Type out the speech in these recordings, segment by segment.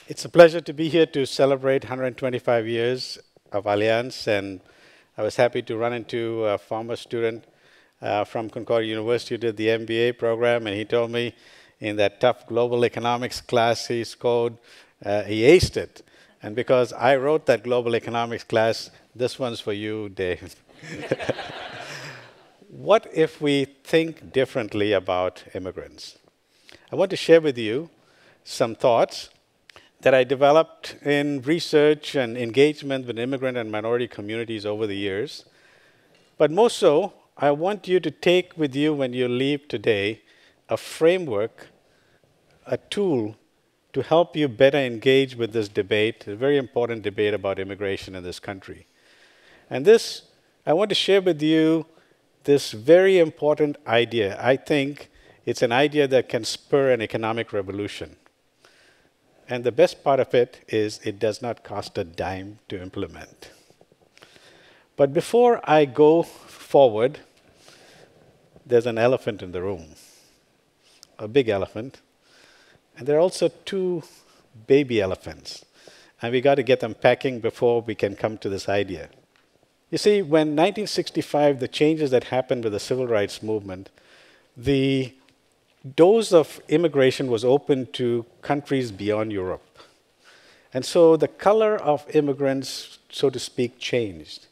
It's a pleasure to be here to celebrate 125 years of Allianz, and I was happy to run into a former student from Concordia University who did the MBA program, and he told me in that tough global economics class he scored, he aced it. And because I wrote that global economics class, this one's for you, Dave. What if we think differently about immigrants? I want to share with you some thoughts that I developed in research and engagement with immigrant and minority communities over the years. But more so, I want you to take with you when you leave today a framework, a tool to help you better engage with this debate, a very important debate about immigration in this country. And this, I want to share with you this very important idea. I think it's an idea that can spur an economic revolution. And the best part of it is it does not cost a dime to implement. But before I go forward, there's an elephant in the room, a big elephant. And there are also two baby elephants. And we got to get them packing before we can come to this idea. You see, when 1965, the changes that happened with the civil rights movement, the doors of immigration was open to countries beyond Europe. And so the color of immigrants, so to speak, changed.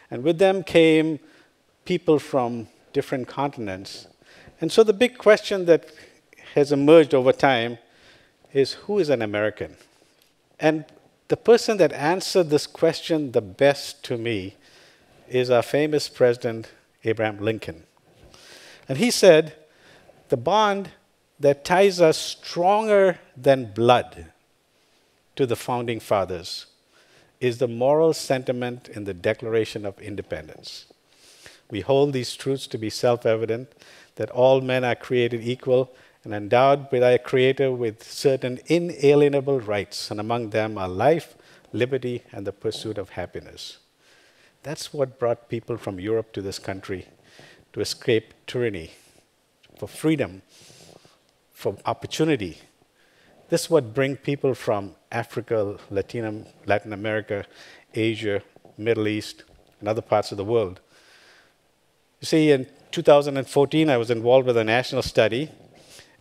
And with them came people from different continents. And so the big question that has emerged over time is, who is an American? And the person that answered this question the best to me is our famous President, Abraham Lincoln. And he said, the bond that ties us stronger than blood to the founding fathers is the moral sentiment in the Declaration of Independence. We hold these truths to be self-evident, that all men are created equal and endowed by our Creator with certain inalienable rights, and among them are life, liberty, and the pursuit of happiness. That's what brought people from Europe to this country, to escape tyranny, for freedom, for opportunity. This is what brings people from Africa, Latin America, Asia, Middle East, and other parts of the world. You see, in 2014, I was involved with a national study.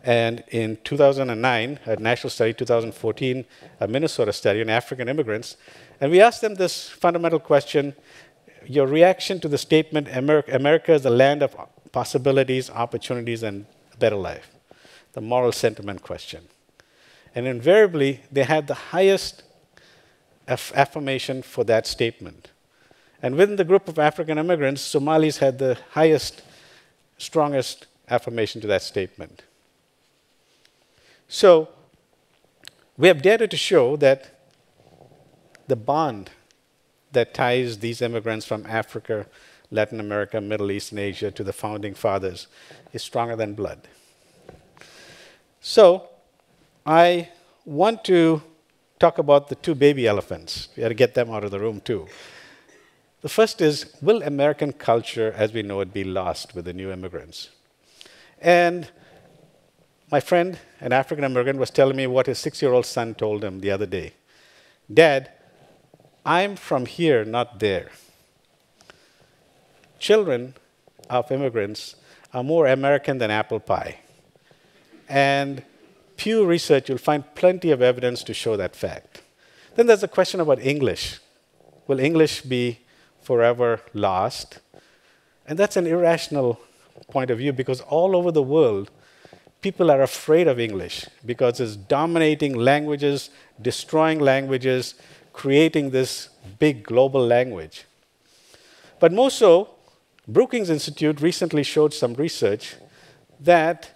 And in 2009, a national study, 2014, a Minnesota study on African immigrants. And we asked them this fundamental question, your reaction to the statement, America is the land of possibilities, opportunities, and a better life. The moral sentiment question. And invariably, they had the highest affirmation for that statement. And within the group of African immigrants, Somalis had the highest, strongest affirmation to that statement. So we have data to show that the bond that ties these immigrants from Africa, Latin America, Middle East, and Asia to the founding fathers is stronger than blood. So I want to talk about the two baby elephants. We got to get them out of the room too. The first is, will American culture as we know it be lost with the new immigrants? And my friend, an African American, was telling me what his 6-year-old son told him the other day. Dad, I'm from here, not there. Children of immigrants are more American than apple pie. And Pew Research, you'll find plenty of evidence to show that fact. Then there's a question about English. Will English be forever lost? And that's an irrational point of view because all over the world, people are afraid of English because it's dominating languages, destroying languages, creating this big global language. But more so, Brookings Institute recently showed some research that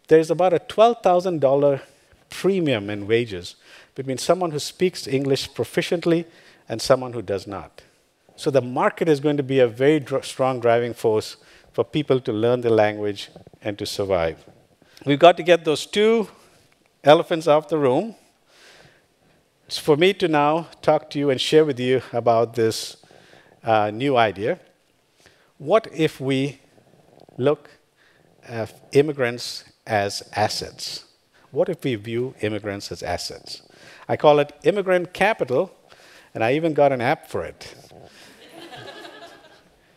there's about a $12,000 premium in wages between someone who speaks English proficiently and someone who does not. So the market is going to be a very strong driving force for people to learn the language and to survive. We've got to get those two elephants out of the room. It's for me to now talk to you and share with you about this new idea. What if we look at immigrants as assets? what if we view immigrants as assets? I call it immigrant capital, and I even got an app for it.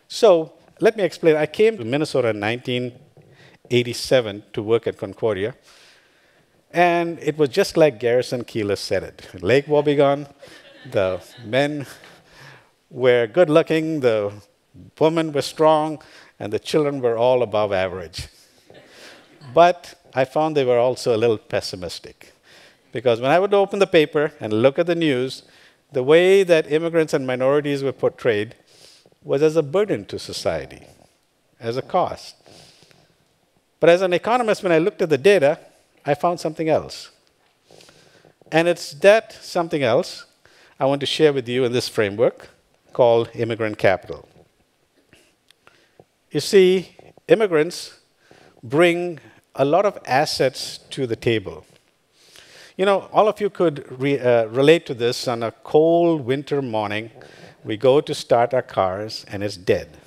So let me explain. I came to Minnesota in 1987 to work at Concordia, and it was just like Garrison Keillor said it. Lake Wobegon, the men were good-looking, the women were strong, and the children were all above average. But I found they were also a little pessimistic. Because when I would open the paper and look at the news, the way that immigrants and minorities were portrayed was as a burden to society, as a cost. But as an economist, when I looked at the data, I found something else. And it's that something else I want to share with you in this framework called immigrant capital. You see, immigrants bring a lot of assets to the table. You know, all of you could relate to this. On a cold winter morning, we go to start our cars, and it's dead.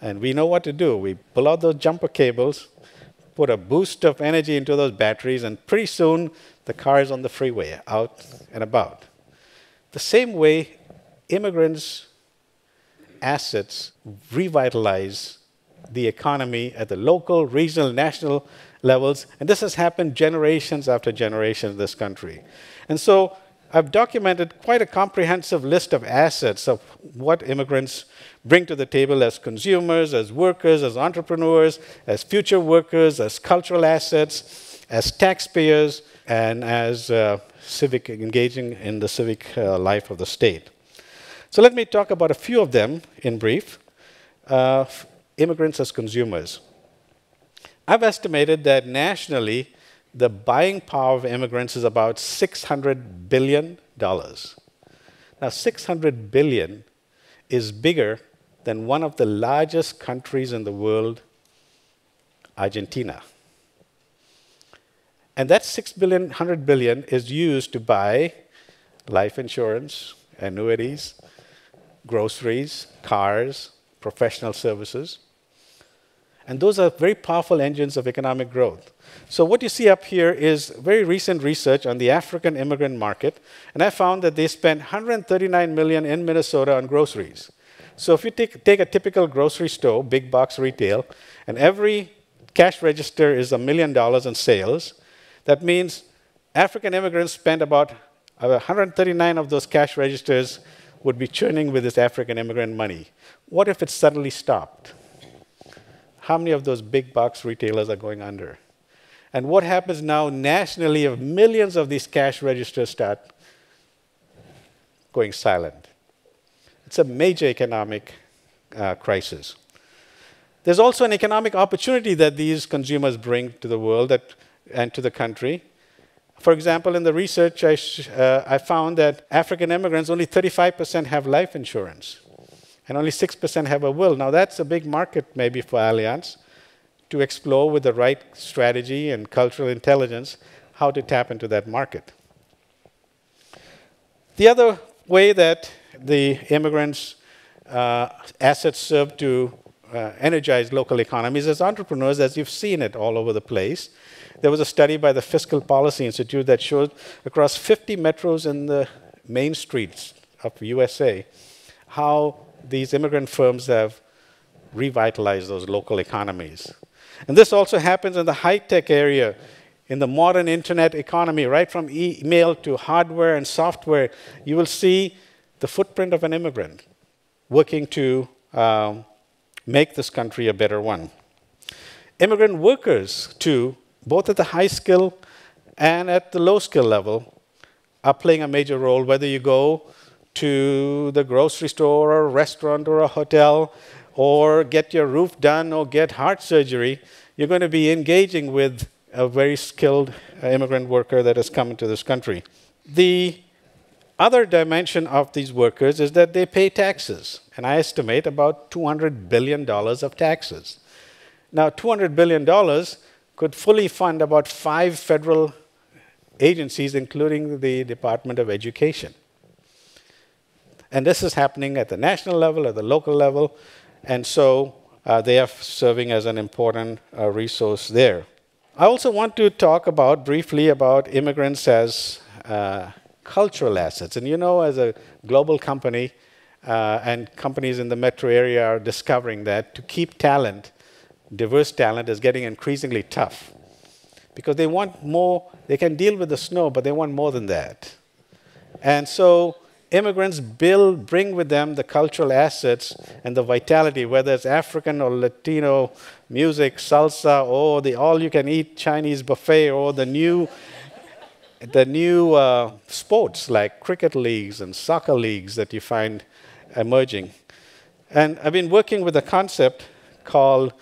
And we know what to do. We pull out those jumper cables, put a boost of energy into those batteries, and pretty soon the car is on the freeway, out and about. The same way, immigrants' assets revitalize the economy at the local, regional, national levels, and this has happened generations after generations in this country. And so I've documented quite a comprehensive list of assets of what immigrants bring to the table as consumers, as workers, as entrepreneurs, as future workers, as cultural assets, as taxpayers, and as engaging in the civic life of the state. So let me talk about a few of them in brief. Immigrants as consumers. I've estimated that nationally, the buying power of immigrants is about $600 billion. Now, $600 billion is bigger than one of the largest countries in the world, Argentina. And that $100 billion is used to buy life insurance, annuities, groceries, cars, professional services. And those are very powerful engines of economic growth. So what you see up here is very recent research on the African immigrant market. And I found that they spent $139 million in Minnesota on groceries. So if you take a typical grocery store, big box retail, and every cash register is $1 million in sales, that means African immigrants spend about 139 of those cash registers would be churning with this African immigrant money. What if it suddenly stopped? How many of those big box retailers are going under? And what happens now nationally if millions of these cash registers start going silent? It's a major economic crisis. There's also an economic opportunity that these consumers bring to the world and to the country. For example, in the research, I found that African immigrants, only 35% have life insurance, and only 6% have a will. Now, that's a big market maybe for Allianz to explore with the right strategy and cultural intelligence how to tap into that market. The other way that the immigrants' assets serve to energize local economies as entrepreneurs, as you've seen it all over the place. There was a study by the Fiscal Policy Institute that showed across 50 metros in the main streets of USA how these immigrant firms have revitalized those local economies. And this also happens in the high-tech area, in the modern internet economy, right from email to hardware and software. You will see the footprint of an immigrant working to make this country a better one. Immigrant workers, too, both at the high skill and at the low skill level, are playing a major role, whether you go to the grocery store or a restaurant or a hotel or get your roof done or get heart surgery, you're going to be engaging with a very skilled immigrant worker that has come into this country. The other dimension of these workers is that they pay taxes, and I estimate about $200 billion of taxes. Now, $200 billion could fully fund about 5 federal agencies, including the Department of Education. And this is happening at the national level, at the local level, and so they are serving as an important resource there. I also want to talk briefly about immigrants as cultural assets. And you know, as a global company, and companies in the metro area are discovering that to keep talent, diverse talent, is getting increasingly tough. Because they want more, they can deal with the snow, but they want more than that. And so immigrants bring with them the cultural assets and the vitality, whether it's African or Latino music, salsa, or the all-you-can-eat Chinese buffet, or the new sports like cricket leagues and soccer leagues that you find emerging. And I've been working with a concept called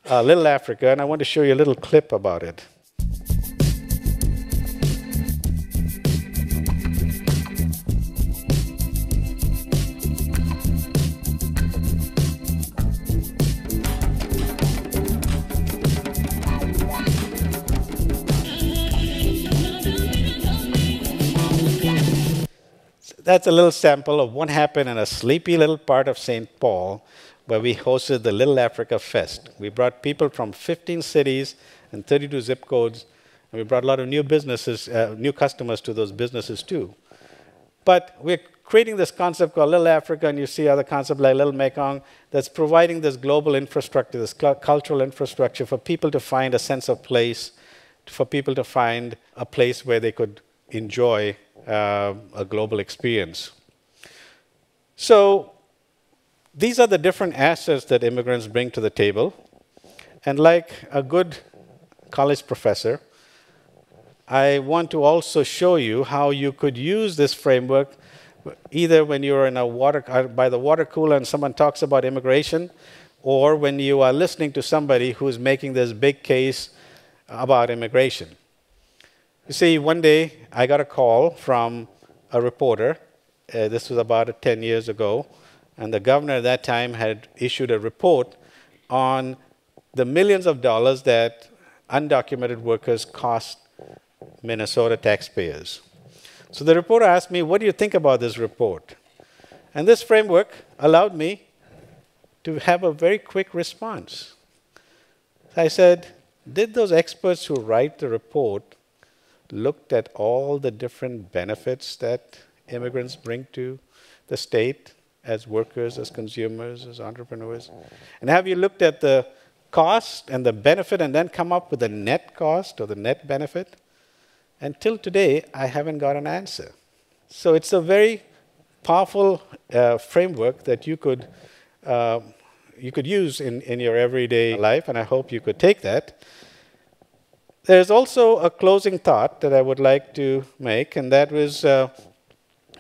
Little Africa, and I want to show you a little clip about it. That's a little sample of what happened in a sleepy little part of St. Paul where we hosted the Little Africa Fest. We brought people from 15 cities and 32 zip codes, and we brought a lot of new businesses, new customers to those businesses too. But we're creating this concept called Little Africa, and you see other concepts like Little Mekong that's providing this global infrastructure, this cultural infrastructure for people to find a sense of place, for people to find a place where they could enjoy a global experience. So these are the different assets that immigrants bring to the table. And like a good college professor, I want to also show you how you could use this framework either when you're in by the water cooler and someone talks about immigration, or when you are listening to somebody who's making this big case about immigration. You see, one day I got a call from a reporter. This was about 10 years ago. And the governor at that time had issued a report on the millions of dollars that undocumented workers cost Minnesota taxpayers. So the reporter asked me, what do you think about this report? And this framework allowed me to have a very quick response. I said, did those experts who write the report looked at all the different benefits that immigrants bring to the state as workers, as consumers, as entrepreneurs? And have you looked at the cost and the benefit and then come up with the net cost or the net benefit? Until today, I haven't got an answer. So it's a very powerful framework that you could use in your everyday life, and I hope you could take that. There's also a closing thought that I would like to make, and that was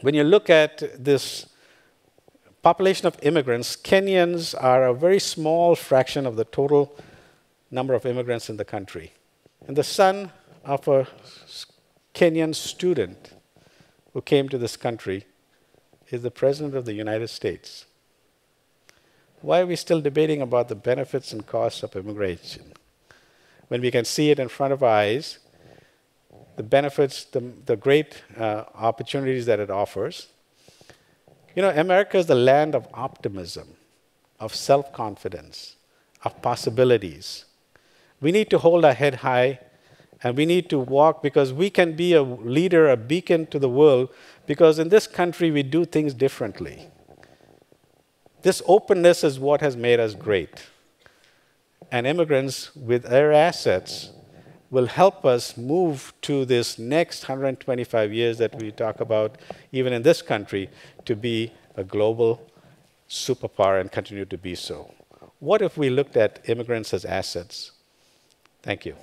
when you look at this population of immigrants, Kenyans are a very small fraction of the total number of immigrants in the country. And the son of a Kenyan student who came to this country is the President of the United States. Why are we still debating about the benefits and costs of immigration when we can see it in front of our eyes, the benefits, the great opportunities that it offers? You know, America is the land of optimism, of self-confidence, of possibilities. We need to hold our head high, and we need to walk, because we can be a leader, a beacon to the world, because in this country we do things differently. This openness is what has made us great. And immigrants with their assets will help us move to this next 125 years that we talk about, even in this country, to be a global superpower and continue to be so. What if we looked at immigrants as assets? Thank you.